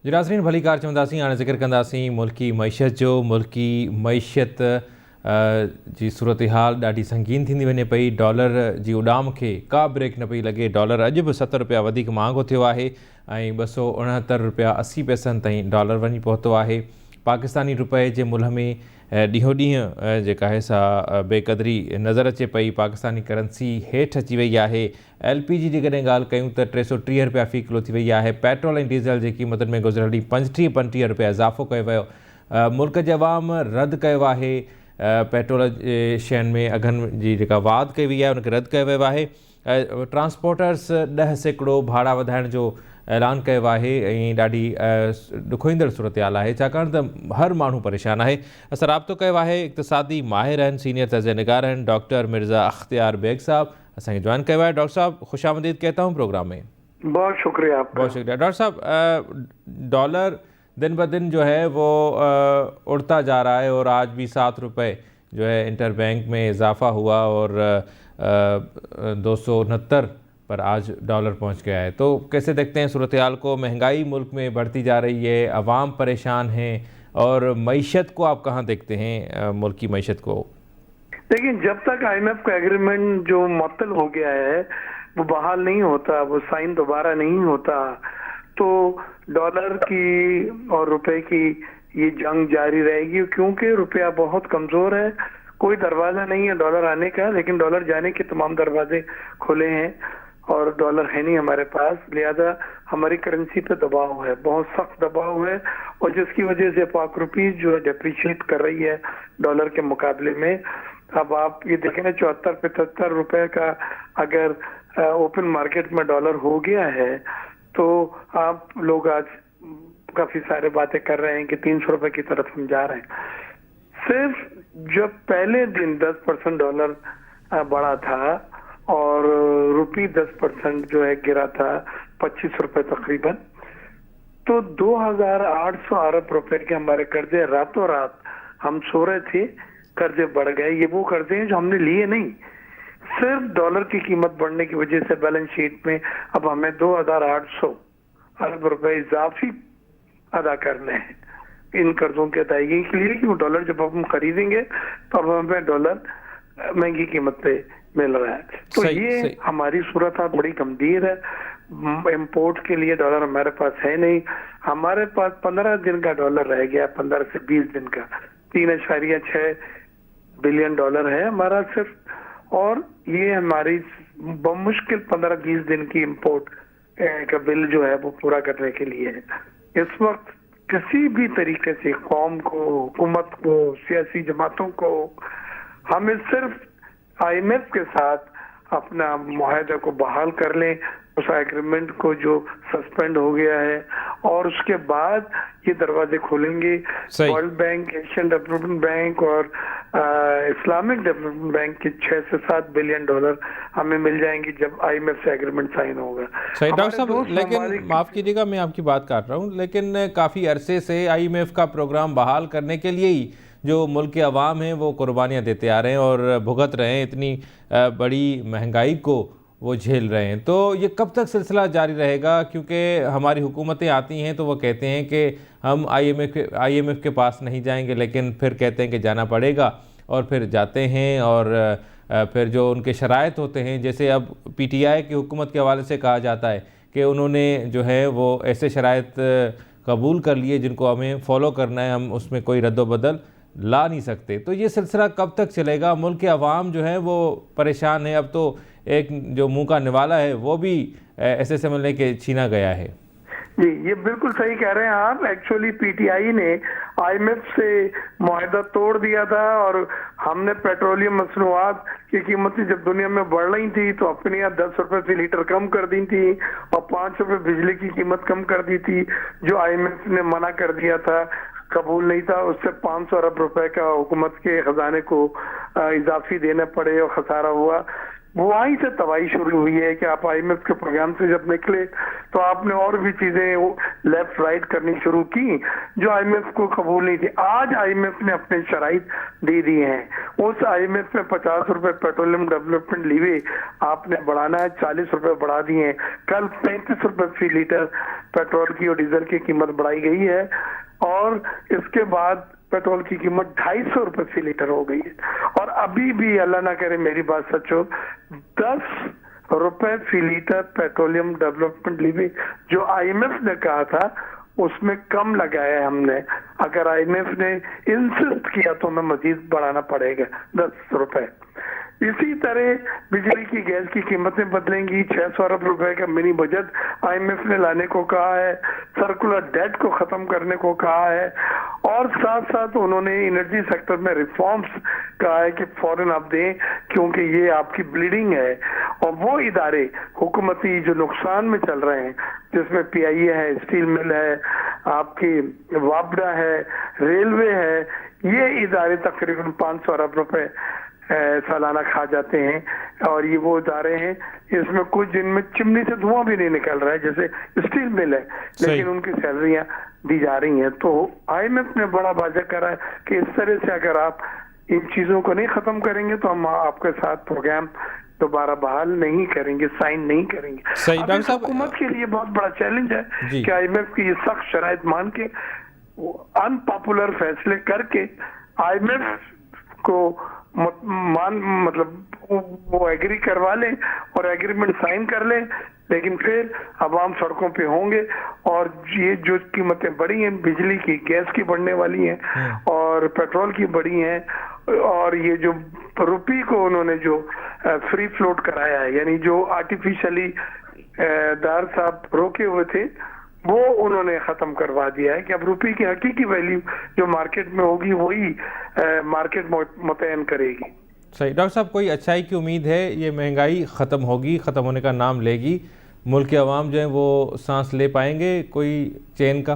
जी नाज़रीन, भली कार चवंदासीं। हाणे ज़िक्र कंदासीं मुल्की मईशत जो। मुल्की मईशत जी सूरत हाल ॾाढी संगीन थींदी वञे पई। डॉलर जी उॾाम खे का ब्रेक न पई लॻे। डॉलर अॼु बि 70 रुपया वधीक महांगो थियो आहे ऐं 269 रुपया 80 पैसनि ताईं डॉलर वञी पहुतो आहे। पाकिस्तानी रुपए जे मुल्ह में ॾींहों ॾींहुं जेका आहे सा बेक़दरी नज़र अचे पई। पाकिस्तानी करंसी हेठि अची वई आहे। LPG जी कॾहिं ॻाल्हि कयूं त 330 रुपया फ़ी किलो थी वई आहे। पेट्रोल ऐं डीज़ल जी क़ीमतुनि में गुज़िरियल ॾींहुं 35 रुपया इज़ाफ़ो कयो वियो। मुल्क जे अवाम रद्द कयो आहे पेट्रोल जे शयुनि में अघनि जी जेका वाध कई वई आहे उनखे रद्द कयो वियो आहे। ट्रांसपोर्टर्स 10% भाड़ा वधाइण जो ऐलान कयो आहे ऐं ॾाढी ॾुखोईंदड़ सूरत हाल आहे, छाकाणि त हर माण्हू परेशान आहे। असां राब्तो कयो आहे इक़्तिसादी माहिर आहिनि, सीनियर तज़निगार आहिनि, डॉक्टर मिर्ज़ा अख्तियार बेग साहब असांखे जॉइन कयो आहे। डॉक्टर साहब खुश आमदीद कहता हूँ प्रोग्राम में। बहुत शुक्रिया आपका। बहुत शुक्रिया डॉक्टर साहब। डॉलर दिन ब दिन जो है वो उड़ता जा रहा है और आज भी 7 रुपये जो है इंटर बैंक में इजाफा हुआ और 269 पर आज डॉलर पहुंच गया है। तो कैसे देखते हैं सूरत हाल को? महंगाई मुल्क में बढ़ती जा रही है, अवाम परेशान हैं और मईशत को आप कहाँ देखते हैं, मुल्क की मईशत को? लेकिन जब तक IMF का एग्रीमेंट जो मुअत्तल हो गया है वो बहाल नहीं होता, वो साइन दोबारा नहीं होता, तो डॉलर की और रुपए की ये जंग जारी रहेगी। क्योंकि रुपया बहुत कमजोर है, कोई दरवाजा नहीं है डॉलर आने का, लेकिन डॉलर जाने के तमाम दरवाजे खुले हैं और डॉलर है नहीं हमारे पास। लिहाजा हमारी करेंसी पे दबाव है, बहुत सख्त दबाव है, और जिसकी वजह से पाक रुपीज जो है डिप्रिशिएट कर रही है डॉलर के मुकाबले में। अब आप ये देखें ना, 74-75 रुपए का अगर ओपन मार्केट में डॉलर हो गया है तो आप लोग आज काफी सारे बातें कर रहे हैं कि 300 रुपए की तरफ हम जा रहे हैं। सिर्फ जब पहले दिन 10% डॉलर बढ़ा था और रुपी 10% जो है गिरा था 25 रुपए तकरीबन, तो 2800 अरब रुपए के हमारे कर्जे रातों रात, हम सो रहे थे कर्जे बढ़ गए। ये वो कर्जे हैं जो हमने लिए नहीं, सिर्फ डॉलर की कीमत बढ़ने की वजह से बैलेंस शीट में अब हमें 2800 अरब रुपए इजाफी अदा करने हैं इन कर्जों की अदायगी के लिए। क्यों? डॉलर जब हम खरीदेंगे तो अब हमें डॉलर महंगी कीमत पे मिल रहा है। तो ये हमारी सूरत हाल बड़ी गंभीर है। इंपोर्ट के लिए डॉलर हमारे पास है नहीं, हमारे पास 15 दिन का डॉलर रह गया, 15 से 20 दिन का 3.6 बिलियन डॉलर है हमारा सिर्फ, और ये हमारी बमुश्किल 15-20 दिन की इंपोर्ट का बिल जो है वो पूरा करने के लिए है। इस वक्त किसी भी तरीके से कौम को, हुकूमत को, सियासी जमातों को हमें सिर्फ IMF के साथ अपना मुआहदा को बहाल कर लें, उस एग्रीमेंट को जो सस्पेंड हो गया है, और उसके बाद ये दरवाजे खोलेंगे। World bank, Asian development bank और इस्लामिक डेवलपमेंट बैंक के 6 से 7 बिलियन डॉलर हमें मिल जाएंगे जब IMF से एग्रीमेंट साइन होगा। सही डॉक्टर साहब, लेकिन माफ़ कीजिएगा मैं आपकी बात काट रहा हूँ, लेकिन काफ़ी अरसे से IMF का प्रोग्राम बहाल करने के लिए ही जो मुल्क के अवाम हैं वो कुर्बानियाँ देते आ रहे हैं और भुगत रहे हैं, इतनी बड़ी महंगाई को वो झेल रहे हैं। तो ये कब तक सिलसिला जारी रहेगा? क्योंकि हमारी हुकूमतें आती हैं तो वो कहते हैं कि हम IMF के पास नहीं जाएंगे, लेकिन फिर कहते हैं कि जाना पड़ेगा और फिर जाते हैं, और फिर जो उनके शराइत होते हैं, जैसे अब PTI की हुकूमत के हवाले से कहा जाता है कि उन्होंने जो है वो ऐसे शराइत कबूल कर लिए जिनको हमें फ़ॉलो करना है, हम उसमें कोई रद्द-बदल ला नहीं सकते। तो ये सिलसिला कब तक चलेगा? मुल्क के अवाम जो है वो परेशान है। अब तो एक जो मुंह का निवाला है वो भी ऐसे समझने के छीना गया है। जी, ये बिल्कुल सही कह रहे हैं आप। एक्चुअली PTI ने IMF से मुआहदा तोड़ दिया था और हमने पेट्रोलियम मसनूआत की कीमतें जब दुनिया में बढ़ रही थी तो अपने यहाँ 10 रुपए फी लीटर कम कर दी थी और 5 रुपए बिजली की कीमत कम कर दी थी, जो IMF ने मना कर दिया था, कबूल नहीं था। उससे 500 अरब रुपए का हुकूमत के खजाने को इजाफी देने पड़े और खसारा हुआ। वहीं से तबाही शुरू हुई है कि आप IMF के प्रोग्राम से जब निकले तो आपने और भी चीजें लेफ्ट राइट करनी शुरू की जो आईएमएफ को कबूल नहीं थी। आज आईएमएफ ने अपने शराइत दे दिए हैं। उस आईएमएफ में 50 रुपए पेट्रोलियम डेवलपमेंट लीवे आपने बढ़ाना है, 40 रुपए बढ़ा दिए हैं। कल 35 रुपए फी लीटर पेट्रोल की और डीजल की कीमत बढ़ाई गई है और इसके बाद पेट्रोल की कीमत 250 रुपए फी लीटर हो गई है। और अभी भी अल्लाह ना करे मेरी बात सच हो, 10 रुपए फी लीटर पेट्रोलियम डेवलपमेंट लीवे जो आईएमएफ ने कहा था उसमें कम लगाया है हमने। अगर आईएमएफ ने इंसिस्ट किया तो हमें मजीद बढ़ाना पड़ेगा 10 रुपए। इसी तरह बिजली की गैस की कीमतें बदलेंगी। 600 अरब रुपए का मिनी बजट आईएमएफ ने लाने को कहा है, सर्कुलर डेट को खत्म करने को कहा है और साथ साथ उन्होंने एनर्जी सेक्टर में रिफॉर्म्स कहा है कि फौरन आप दें क्योंकि ये आपकी ब्लीडिंग है। और वो इदारे हुकूमती जो नुकसान में चल रहे हैं जिसमें पीआईए है, स्टील मिल है, आपकी वापडा है, रेलवे है, ये इदारे तकरीबन 500 अरब रुपए सालाना खा जाते हैं। और ये वो इदारे हैं इसमें कुछ जिनमें चिमनी से धुआं भी नहीं निकल रहा है, जैसे स्टील मिल है, लेकिन उनकी सैलरियां दी जा रही हैं। तो आईएमएफ ने बड़ा वाज़ेह करा है कि इस तरह से अगर आप इन चीजों को नहीं खत्म करेंगे तो हम आपके साथ प्रोग्राम दोबारा बहाल नहीं करेंगे, साइन नहीं करेंगे। डॉक्टर साहब, हुकूमत के लिए बहुत बड़ा चैलेंज है कि आईएमएफ की ये सख्त शराइत मान के अनपॉपुलर फैसले करके आईएमएफ को वो एग्री करवा लें और एग्रीमेंट साइन कर लें, लेकिन फिर अवाम सड़कों पे होंगे। और ये जो कीमतें बढ़ी हैं, बिजली की, गैस की बढ़ने वाली हैं और पेट्रोल की बढ़ी हैं, और ये जो रुपये को उन्होंने जो फ्री फ्लोट कराया है, यानी जो आर्टिफिशियली दार साहब रोके हुए थे वो उन्होंने खत्म करवा दिया है कि अब रुपये की हकीकी वैल्यू जो मार्केट में होगी वही मार्केट मुतयन करेगी। सही। डॉक्टर साहब, कोई अच्छाई की उम्मीद है? ये महंगाई ख़त्म होगी, ख़त्म होने का नाम लेगी, मुल्क के अवाम जो है वो सांस ले पाएंगे? कोई चैन का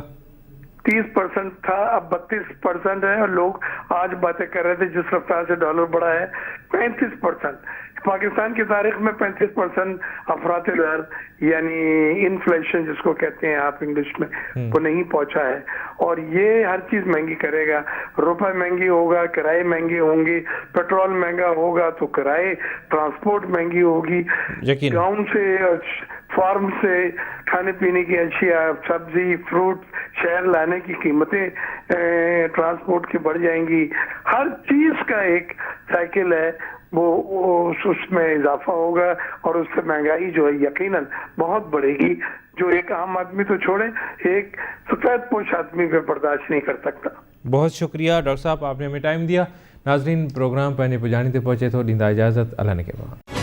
30% था, अब 32% है। और लोग आज बातें कर रहे थे जिस रफ्तार से डॉलर बढ़ा है 35%। पाकिस्तान की तारीख में 35% अफरात दर यानी इन्फ्लेशन जिसको कहते हैं आप इंग्लिश में, वो नहीं पहुंचा है। और ये हर चीज महंगी करेगा। रुपए महंगी होगा, किराए महंगे होंगे, पेट्रोल महंगा होगा तो किराए, ट्रांसपोर्ट महंगी होगी। गाँव से, फार्म से खाने पीने की अशिया, सब्जी, फ्रूट शहर लाने की कीमतें ट्रांसपोर्ट की बढ़ जाएंगी। हर चीज का एक साइकिल है, वो उसमें इजाफा होगा और उससे महंगाई जो है यकीनन बहुत बढ़ेगी, जो एक आम आदमी तो छोड़े एक सफेद पोश आदमी पे बर्दाश्त नहीं कर सकता। बहुत शुक्रिया डॉक्टर साहब, आपने हमें टाइम दिया। नाजरीन, प्रोग्राम पैने पुजानी ते पहुंचे तो ॾींदा इजाज़त। अल्लाह ने के बाद।